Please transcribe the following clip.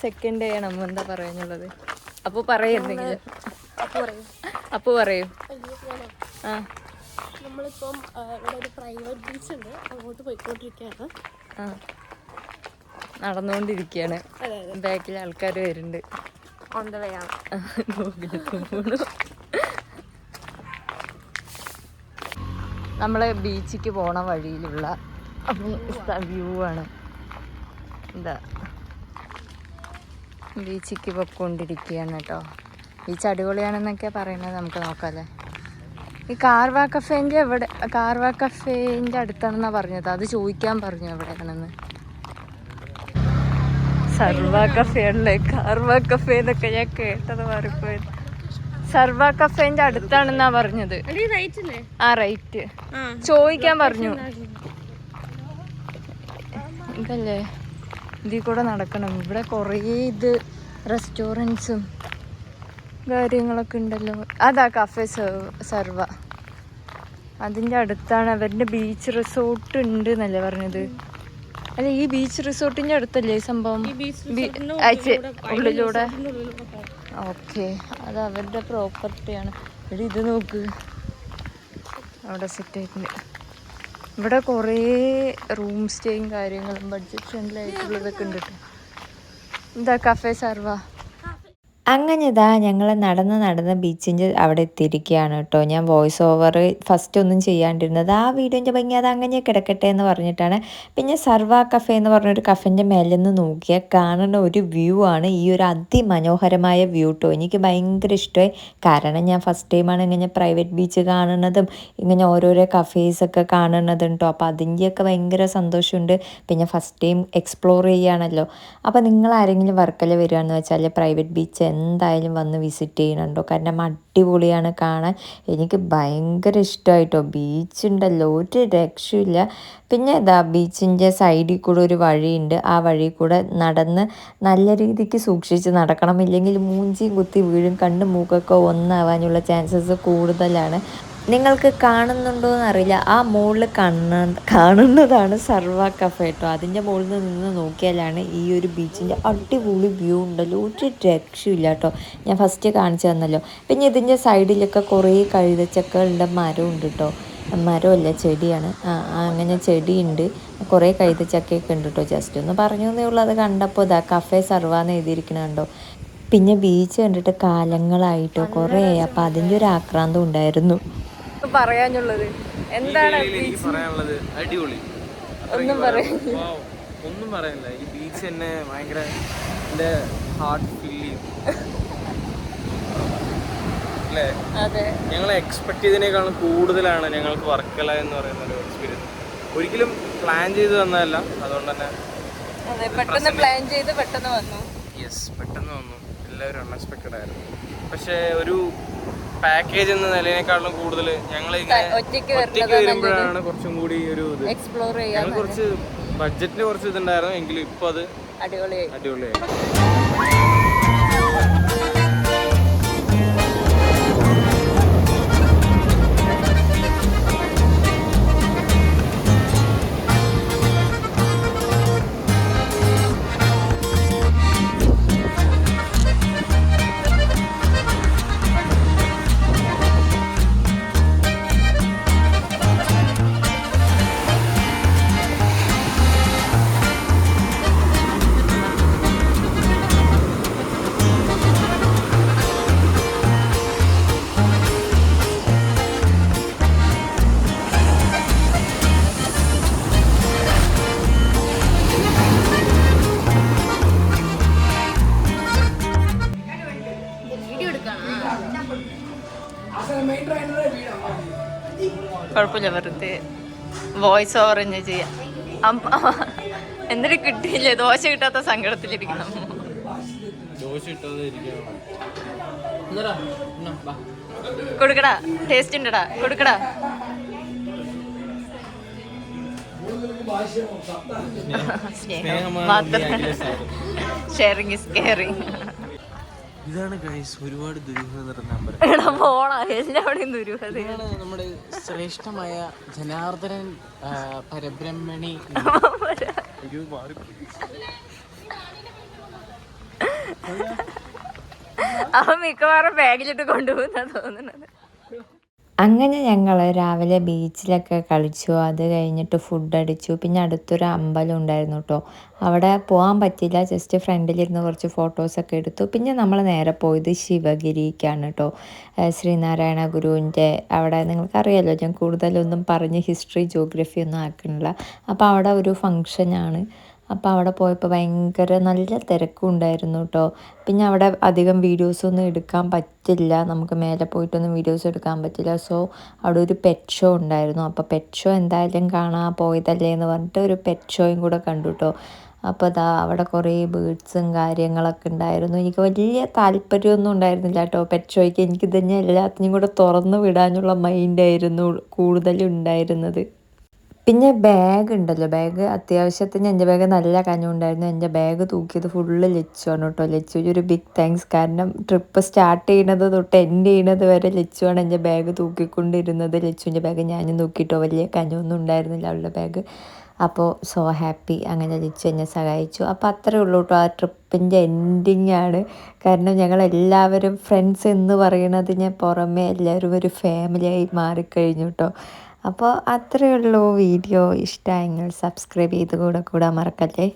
Second ചെയ്യണം എന്താ പറയാനുള്ളത്? അപ്പൊ പറയുന്നെങ്കിലും അപ്പൊ പറയൂ. ആ നമ്മളിപ്പം ഇവിടെ ഒരു പ്രൈവറ്റ് ബീച്ച് ഉണ്ട്, അങ്ങോട്ട് പോയിക്കൊണ്ടിരിക്കുകയാണ്. ആ നടന്നുകൊണ്ടിരിക്കുകയാണ്. ബാക്കിൽ ആൾക്കാർ വരുന്നുണ്ട്. ഓൺ ദ വേ ആണ്. നമ്മള് ബീച്ചിക്ക് പോണ വഴിയിലുള്ള വ്യൂ ആണ്. എന്താ ബീച്ചിക്ക് പൊയ്ക്കൊണ്ടിരിക്കുകയാണ് കേട്ടോ. ബീച്ച് അടിപൊളിയാണെന്നൊക്കെ പറയുന്നത്. നമുക്ക് നോക്കാമല്ലേ. ഈ കാർവാ കഫേൻ്റെ അടുത്താണെന്നാ പറഞ്ഞത്. അത് ചോദിക്കാൻ പറഞ്ഞു എവിടെയാണെന്ന്. സർവ കഫേ ആണല്ലേ? കാർവാ കഫേ എന്നൊക്കെ ഞാൻ കേട്ടത് മാറിപ്പോയത്. സർവ കഫേന്റെ അടുത്താണെന്നാ പറഞ്ഞത്. ആ റൈറ്റ് ചോദിക്കാൻ പറഞ്ഞു. ഇതല്ലേ ഇതിൽ കൂടെ നടക്കണം. ഇവിടെ കുറേ റെസ്റ്റോറൻറ്റ്സും കാര്യങ്ങളൊക്കെ ഉണ്ടല്ലോ. അതാ കഫേ സർവ. അതിൻ്റെ അടുത്താണ്. അവരുടെ ബീച്ച് റിസോർട്ട് ഉണ്ട് എന്നല്ലേ പറഞ്ഞത്? അല്ല, ഈ ബീച്ച് റിസോർട്ടിൻ്റെ അടുത്തല്ലേ ഈ സംഭവം? ഉള്ളിലൂടെ. ഓക്കെ, അത് അവരുടെ പ്രോപ്പർട്ടിയാണ്. ഇവിടെ ഇത് നോക്ക്, അവിടെ സെറ്റ് ആയിട്ടുണ്ട്. ഇവിടെ കുറേ റൂം സ്റ്റേയും കാര്യങ്ങളും ബഡ്ജറ്റ് ഫ്രണ്ട്ലി ആയിട്ടുള്ളതൊക്കെ ഉണ്ട് കേട്ടോ. എന്താ കഫേ സർവ. അങ്ങനെ ഇതാ ഞങ്ങൾ നടന്ന് ബീച്ചിൻ്റെ അവിടെ എത്തിയിരിക്കുകയാണ് കേട്ടോ. ഞാൻ വോയിസ് ഓവർ ഫസ്റ്റ് ഒന്നും ചെയ്യാണ്ടിരുന്നത്. ആ വീഡിയോൻ്റെ ഭംഗി അത് അങ്ങനെ കിടക്കട്ടെ എന്ന് പറഞ്ഞിട്ടാണ്. പിന്നെ സർവ കഫേ എന്ന് പറഞ്ഞൊരു കഫേൻ്റെ മേലെ നിന്ന് നോക്കിയാൽ കാണുന്ന ഒരു വ്യൂ ആണ് ഈ ഒരു അതിമനോഹരമായ വ്യൂ കേട്ടോ. എനിക്ക് ഭയങ്കര ഇഷ്ടമായി. കാരണം ഞാൻ ഫസ്റ്റ് ടൈമാണ് ഇങ്ങനെ പ്രൈവറ്റ് ബീച്ച് കാണുന്നതും ഇങ്ങനെ ഓരോരോ കഫേസൊക്കെ കാണുന്നതും കേട്ടോ. അപ്പോൾ അതിൻ്റെയൊക്കെ ഭയങ്കര സന്തോഷമുണ്ട്. പിന്നെ ഫസ്റ്റ് ടൈം എക്സ്പ്ലോർ ചെയ്യുകയാണല്ലോ. അപ്പോൾ നിങ്ങൾ ആരെങ്കിലും വർക്കല വരികയാണെന്ന് വെച്ചാൽ പ്രൈവറ്റ് ബീച്ച് എന്തായാലും വന്ന് വിസിറ്റ് ചെയ്യണുണ്ടോ. കാരണം അടിപൊളിയാണ് കാണാൻ. എനിക്ക് ഭയങ്കര ഇഷ്ടമായിട്ടോ. ബീച്ച് ഉണ്ടല്ലോ, ഒരു രക്ഷയില്ല. പിന്നെ ഇതാ ബീച്ചിൻ്റെ സൈഡിൽ കൂടെ ഒരു വഴിയുണ്ട്. ആ വഴി കൂടെ നടന്ന് നല്ല രീതിക്ക് സൂക്ഷിച്ച് നടക്കണം. ഇല്ലെങ്കിൽ മൂഞ്ചിയും കുത്തി വീഴും. കണ്ണ് മൂക്കൊക്കെ ഒന്നാവാനുള്ള ചാൻസസ് കൂടുതലാണ്. നിങ്ങൾക്ക് കാണുന്നുണ്ടോ എന്നറിയില്ല. ആ മുകളിൽ കാണുന്നതാണ് സർവ കഫേ കേട്ടോ. അതിൻ്റെ മുകളിൽ നിന്ന് നോക്കിയാലാണ് ഈ ഒരു ബീച്ചിൻ്റെ അടിപൊളി വ്യൂ ഉണ്ടല്ലോ. ഒരു രക്ഷയില്ല കേട്ടോ. ഞാൻ ഫസ്റ്റ് കാണിച്ചു തന്നല്ലോ. പിന്നെ ഇതിൻ്റെ സൈഡിലൊക്കെ കുറേ കഴുതച്ചക്കളുടെ മരമുണ്ട് കേട്ടോ. മരമല്ല, ചെടിയാണ്. അങ്ങനെ ചെടിയുണ്ട്. കുറേ കഴുതച്ചക്കയൊക്കെ ഉണ്ട് കേട്ടോ. ജസ്റ്റ് ഒന്ന് പറഞ്ഞു എന്നേ ഉള്ളൂ. അത് കണ്ടപ്പോൾ ഇതാ കഫേ സർവ എന്ന് എഴുതിയിരിക്കണുണ്ടോ. പിന്നെ ബീച്ച് കണ്ടിട്ട് കാലങ്ങളായിട്ടോ കുറേ. അപ്പം അതിൻ്റെ ഒരു ആക്രാന്തം ഉണ്ടായിരുന്നു. പറയാനുള്ളത് എന്താണ്? പറയാനുള്ളത് അടിപൊളി. ഒന്നും പറയാനില്ല. ഈ ബീച്ച് തന്നെ ഭയങ്കര എൻ്റെ ഹാർട്ട് ഫീൽ ചെയ്യും അല്ലേ? ഞങ്ങൾ എക്സ്പെക്ട് ചെയ്തതിനേക്കാളും കൂടുതലാണ് ഞങ്ങൾക്ക് വർക്കല എന്ന് പറയുന്ന ഒരു എക്സ്പീരിയൻസ്. ഒരിക്കലും പ്ലാൻ ചെയ്ത് തന്നതല്ല. അതുകൊണ്ട് തന്നെ പെട്ടെന്ന് പ്ലാൻ ചെയ്ത് പെട്ടെന്ന് വന്നു. പെട്ടെന്ന് വന്നു. എല്ലാവരും അൺഎക്സ്പെക്റ്റഡ് ആയിരുന്നു. പക്ഷേ ഒരു പാക്കേജ് എന്ന നിലയേക്കാളും കൂടുതൽ ഞങ്ങൾ ഒറ്റയ്ക്ക് വരുമ്പോഴാണ് കുറച്ചും കൂടി ഒരു ഇത് എക്സ്പ്ലോർ ചെയ്യാൻ. ഞങ്ങൾ കുറച്ച് ബഡ്ജറ്റിൽ കുറച്ച് ഇതുണ്ടായിരുന്നു. എങ്കിലും ഇപ്പോൾ അത് അടിപൊളിയായി. കുഴപ്പമില്ല, വെറുതെ വോയിസ് ഓവർ തന്നെ ചെയ്യാം. എന്തിനു കിട്ടിയില്ലേ? ദോശ കിട്ടാത്ത സങ്കടത്തിലിരിക്കണം. കൊടുക്കടാ, ടേസ്റ്റ് ഉണ്ടടാ, കൊടുക്കടാ. Sharing is caring. ഇതാണ് ഗൈസ് ഒരുപാട് ദുരൂഹത നിറഞ്ഞ അമ്പലം. എല്ലാവരുടെയും ദുരൂഹതയാണ്. നമ്മുടെ ശ്രേഷ്ഠമായ ജനാർദ്ദനൻ പരബ്രഹ്മണി അവൻ മിക്കവാറും ബാഗിലിട്ട് കൊണ്ടുപോകുന്ന തോന്നുന്നത്. അങ്ങനെ ഞങ്ങൾ രാവിലെ ബീച്ചിലൊക്കെ കളിച്ചു. അത് കഴിഞ്ഞിട്ട് ഫുഡ് അടിച്ചു. പിന്നെ അടുത്തൊരു അമ്പലം ഉണ്ടായിരുന്നു കേട്ടോ. അവിടെ പോകാൻ പറ്റില്ല, ജസ്റ്റ് ഫ്രണ്ടിലിരുന്ന് കുറച്ച് ഫോട്ടോസൊക്കെ എടുത്തു. പിന്നെ നമ്മൾ നേരെ പോയത് ശിവഗിരിക്കാണ് കേട്ടോ. ശ്രീനാരായണ ഗുരുവിൻ്റെ അവിടെ നിങ്ങൾക്കറിയാലോ, ഞാൻ കൂടുതലൊന്നും പറഞ്ഞ് ഹിസ്റ്ററി ജോഗ്രഫി ഒന്നും ആക്കണില്ല. അപ്പോൾ അവിടെ ഒരു ഫങ്ഷനാണ്. അപ്പോൾ അവിടെ പോയപ്പോൾ ഭയങ്കര നല്ല തിരക്കും ഉണ്ടായിരുന്നു കേട്ടോ. പിന്നെ അവിടെ അധികം വീഡിയോസൊന്നും എടുക്കാൻ പറ്റില്ല, നമുക്ക് മേലെ പോയിട്ടൊന്നും വീഡിയോസ് എടുക്കാൻ പറ്റില്ല. സോ അവിടെ ഒരു പെറ്റ് ഷോ ഉണ്ടായിരുന്നു. അപ്പോൾ പെറ്റ് ഷോ എന്തായാലും കാണാൻ പോയതല്ലേ എന്ന് പറഞ്ഞിട്ട് ഒരു പെറ്റ് ഷോയും കൂടെ കണ്ടു കേട്ടോ. അപ്പോൾ അതാ അവിടെ കുറേ ബേഡ്സും കാര്യങ്ങളൊക്കെ ഉണ്ടായിരുന്നു. എനിക്ക് വലിയ താല്പര്യമൊന്നും ഉണ്ടായിരുന്നില്ല കേട്ടോ പെറ്റ് ഷോയ്ക്ക്. എനിക്ക് തന്നെ എല്ലാത്തിനും കൂടെ തുറന്ന് വിടാനുള്ള മൈൻഡായിരുന്നു കൂടുതലും ഉണ്ടായിരുന്നത്. പിന്നെ ബാഗ് ഉണ്ടല്ലോ, ബാഗ് അത്യാവശ്യത്തിന് എൻ്റെ ബാഗ് നല്ല കനമുണ്ടായിരുന്നു. എൻ്റെ ബാഗ് തൂക്കിയത് ഫുള്ള് ലച്ചുവാണ് കേട്ടോ. ലച്ചുവിന് ഒരു ബിഗ് താങ്ക്സ്. കാരണം ട്രിപ്പ് സ്റ്റാർട്ട് ചെയ്യുന്നത് തൊട്ട് എൻഡ് ചെയ്യുന്നത് വരെ ലച്ചുവാണ് എൻ്റെ ബാഗ് തൂക്കിക്കൊണ്ടിരുന്നത്. ലച്ചുവിൻ്റെ ബാഗ് ഞാനും തൂക്കിയിട്ടോ, വലിയ കനമൊന്നും ഉണ്ടായിരുന്നില്ല അവളുടെ ബാഗ്. അപ്പോൾ സോ ഹാപ്പി, അങ്ങനെ ലച്ചു എന്നെ സഹായിച്ചു. അപ്പോൾ അത്രേ ഉള്ളൂ കേട്ടോ. ആ ട്രിപ്പിൻ്റെ എൻഡിങ് ആണ്. കാരണം ഞങ്ങളെല്ലാവരും ഫ്രണ്ട്സ് എന്ന് പറയുന്നതിന് പുറമെ എല്ലാവരും ഒരു ഫാമിലിയായി മാറിക്കഴിഞ്ഞു കേട്ടോ. അപ്പോൾ അത്രയേ ഉള്ളൂ വീഡിയോ. ഇഷ്ടമായെങ്കിൽ സബ്സ്ക്രൈബ് ചെയ്ത് കൂടെ മറക്കല്ലേ.